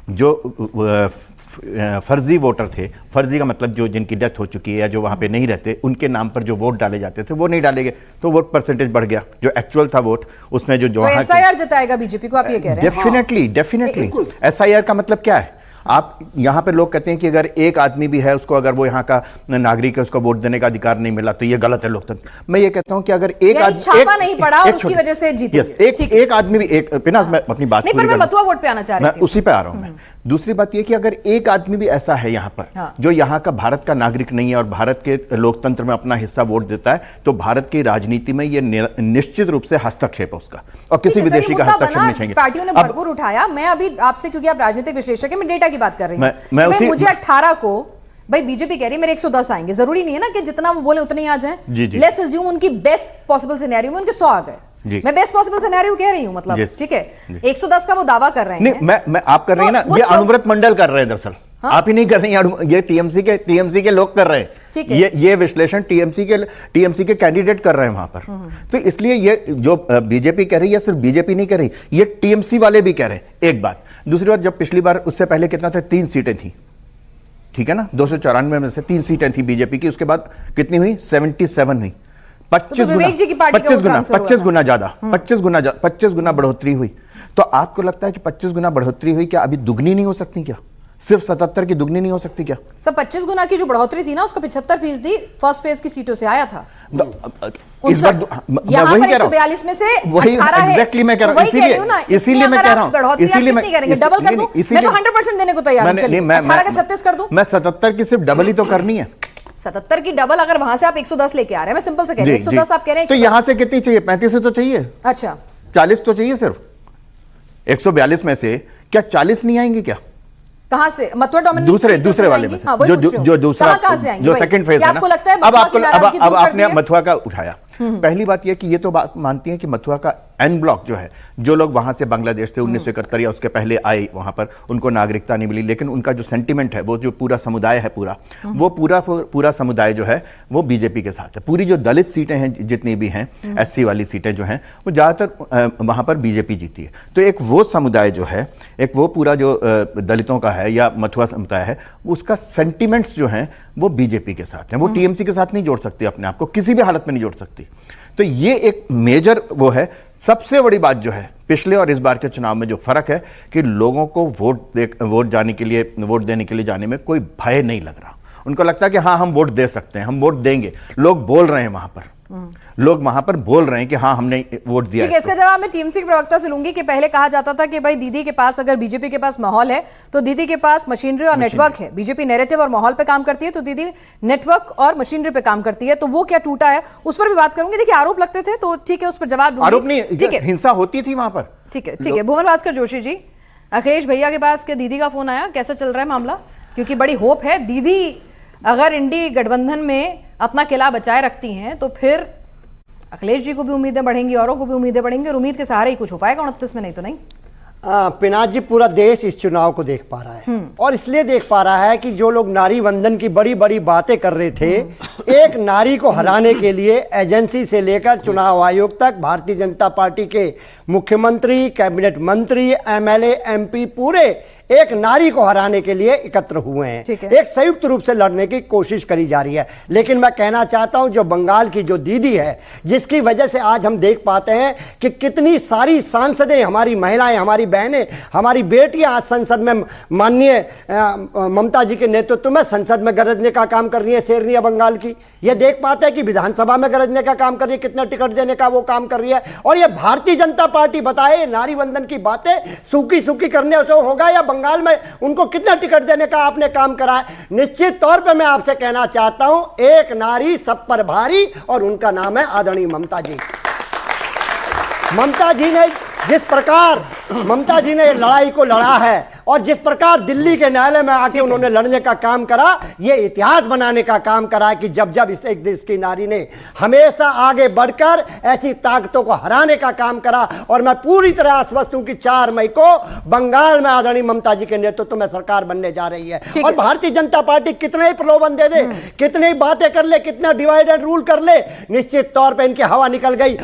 जो फर्जी वोटर थे, फर्जी का मतलब जो जिनकी डेथ हो चुकी है या जो वहां पे नहीं रहते, उनके नाम पर जो वोट डाले जाते थे वो नहीं डाले गए, तो वोट परसेंटेज बढ़ गया। जो एक्चुअल था वोट उसमें जो तो एसआईआर जिताएगा बीजेपी को, आप ये कह रहे हैं? डेफिनेटली एसआईआर का मतलब क्या है? आप यहां पे लोग कहते हैं कि अगर एक आदमी भी है उसको, अगर वो यहां का नागरिक है, उसको वोट देने का अधिकार नहीं मिला तो ये गलत है लोकतंत्र। मैं ये कहता हूं कि अगर एक आदमी नहीं पड़ा और उसकी वजह से जीते, एक आदमी भी, एक पिनाज, मैं अपनी बात नहीं, पर मैं मथुआ वोट पे आना चाह रही थी, मैं उसी पे आ रहा हूं। मैं दूसरी बात ये कि अगर एक आदमी भी ऐसा है यहां पर जो यहां का भारत का नागरिक नहीं है और भारत के लोकतंत्र में अपना हिस्सा वोट देता है, तो भारत की राजनीति में ये निश्चित रूप से हस्तक्षेप है उसका, और किसी विदेशी का हस्तक्षेप नहीं चाहिए। पार्टियों ने भरपूर उठाया। मैं अभी आपसे, क्योंकि आप राजनीतिक विश्लेषक हैं, मैं डेटा की बात कर रही हूं। मुझे 18 को भाई बीजेपी कह रही है मेरे 110 आएंगे, जरूरी नहीं है ना कि जितना वो बोले उतने ही आ जाएं। लेट्स अज्यूम उनकी बेस्ट पॉसिबल सिनेरियो में उनके 100 आ गए। मैं बेस्ट पॉसिबल सिनेरियो कह रही हूं, मतलब ठीक है 110 का वो दावा कर रहे हैं। नहीं, मैं आप कर रही हैं ना, ये अनुव्रत मंडल कर रहे हैं दरअसल। आप ही नहीं कर रही हैं, ये टीएमसी के लोग कर रहे हैं। ये विश्लेषण टीएमसी के कैंडिडेट कर रहे हैं वहां पर। तो इसलिए ये जो बीजेपी कह रही है, सिर्फ बीजेपी नहीं कह रही, ये टीएमसी वाले भी कह रहे हैं। एक बात। दूसरी बात, जब पिछली बार उससे पहले कितना था, 3 सीटें थी, ठीक है ना, 294 में से 3 सीटें थी बीजेपी की। उसके बाद कितनी हुई? 77 हुई। 25 गुना बढ़ोतरी हुई। तो आपको लगता है कि 25 गुना बढ़ोतरी हुई, क्या अभी दुगनी नहीं हो सकती? क्या सिर्फ 77 की दुगनी नहीं हो सकती क्या? सर 25 गुना की जो बढ़ोतरी थी ना, उसका 75% फर्स्ट फेज की सीटों से आया था। इस बार यहाँ पर 142 में से 18 है। एग्जैक्टली मैं कह रहा हूं, इसीलिए मैं कह रहा हूं, इसीलिए मैं डबल कर दूं, मैं तो 100% देने को तैयार हूं। चलिए 18 का 36 कर दूं। मैं 77 की सिर्फ डबल ही तो करनी है। 77 की डबल, अगर वहां से आप 110 लेके आ रहे हैं, मैं सिंपल से कह रही हूं 110 आप कह रहे हैं, तो यहां से कितनी चाहिए? 35 तो चाहिए। अच्छा 40 तो चाहिए सिर्फ। 142 में से क्या 40 नहीं आएंगे क्या? कहां से? मथुरा डोमिनेंस दूसरे वाले में जो दूसरा, जो सेकंड फेज है ना। अब आपने मथुरा का उठाया। पहली बात यह कि ये तो बात मानती है कि मथुरा का एन ब्लॉक जो है, जो लोग वहां से बांग्लादेश से 1971 या उसके पहले आए, वहां पर उनको नागरिकता नहीं मिली, लेकिन उनका जो सेंटिमेंट है, वो जो पूरा समुदाय है, वो पूरा समुदाय जो है वो बीजेपी के साथ है। पूरी जो दलित सीटें हैं, जितनी भी हैं, एससी वाली सीटें जो हैं, वो ज्यादातर वहां पर बीजेपी जीती है। तो एक वो समुदाय जो है, एक वो पूरा जो दलितों का है या मथुरा समुदाय है, उसका सेंटिमेंट्स जो हैं वो बीजेपी के साथ हैं। वो टीएमसी के साथ नहीं जोड़ सकती अपने आप को, किसी भी हालत में नहीं जोड़ सकती। तो ये एक मेजर वो है। सबसे बड़ी बात जो है पिछले और इस बार के चुनाव में जो फर्क है कि लोगों को वोट देने के लिए जाने में कोई भय नहीं लग रहा। उनको लगता है कि हाँ हम वोट दे सकते हैं, हम वोट देंगे। लोग बोल रहे हैं वहां पर, लोग वहां पर बोल रहे हैं कि हाँ हमने वोट दिया। ठीक है, इसका जवाब मैं टीएमसी के प्रवक्ता से लूंगी कि पहले कहा जाता था कि भाई दीदी के पास, अगर बीजेपी के पास माहौल है तो दीदी के पास मशीनरी और नेटवर्क है। बीजेपी नैरेटिव और माहौल पे काम करती है तो दीदी नेटवर्क और मशीनरी पे काम करती है। तो वो क्या टूटा है, उस पर भी बात करूंगी। देखिए आरोप लगते थे, तो ठीक है उस पर जवाब दूंगी। आरोप नहीं, हिंसा होती थी वहां पर। ठीक है। भुवन भास्कर जोशी जी, अखिलेश भैया के पास के दीदी का फोन आया, कैसा चल रहा है मामला? क्योंकि बड़ी होप है, दीदी अगर इंडी गठबंधन में अपना किला बचाए रखती हैं तो फिर अखिलेश जी को भी उम्मीदें बढ़ेंगी, औरों को भी उम्मीदें बढ़ेंगी, और उम्मीद के सहारे ही कुछ हो पाएगा 29 में, नहीं तो नहीं। पिनाज जी, पूरा देश इस चुनाव को देख पा रहा है, और इसलिए देख पा रहा है कि जो लोग नारी वंदन की बड़ी बड़ी बातें कर रहे थे, एक नारी को हराने के लिए एजेंसी से लेकर चुनाव आयोग तक भारतीय जनता पार्टी के मुख्यमंत्री, कैबिनेट मंत्री, एमएलए, एमपी पूरे एक नारी को हराने के लिए एकत्र हुए हैं। एक संयुक्त रूप से लड़ने की कोशिश करी जा रही है। लेकिन मैं कहना चाहता हूं, जो बंगाल की जो दीदी है, जिसकी वजह से आज हम देख पाते हैं कि कितनी सारी सांसदें, हमारी महिलाएं, हमारी बहनें, हमारी बेटियां आज संसद में माननीय ममता जी के नेतृत्व में संसद में गरजने का काम कर रही है। शेरनिया बंगाल की ये देख पाते हैं कि विधानसभा में गरजने का काम कर रही है, कितने टिकट देने का वो काम कर रही है। और ये भारतीय जनता पार्टी बताए नारी वंदन की बातें सूखी सूखी करने से होगा, या बंगाल में उनको कितना टिकट देने का आपने काम करा है? निश्चित तौर पे मैं आपसे कहना चाहता हूं, एक नारी सब पर भारी, और उनका नाम है आदरणीय ममता जी। ममता जी ने जिस प्रकार लड़ाई को लड़ा है, और जिस प्रकार दिल्ली के न्यायालय में आके उन्होंने लड़ने का काम करा, ये इतिहास बनाने का काम करा है कि जब इस एक देश की नारी ने हमेशा आगे बढ़कर ऐसी ताकतों को हराने का काम करा। और मैं पूरी तरह आश्वस्त हूं कि 4 मई को बंगाल में आदरणीय ममता जी के नेतृत्व में सरकार बनने जा रही है। और भारतीय जनता पार्टी कितने ही प्रलोभन दे दे, कितनी बातें कर ले, कितना डिवाइड एंड रूल कर ले, निश्चित तौर पर इनकी हवा निकल गई।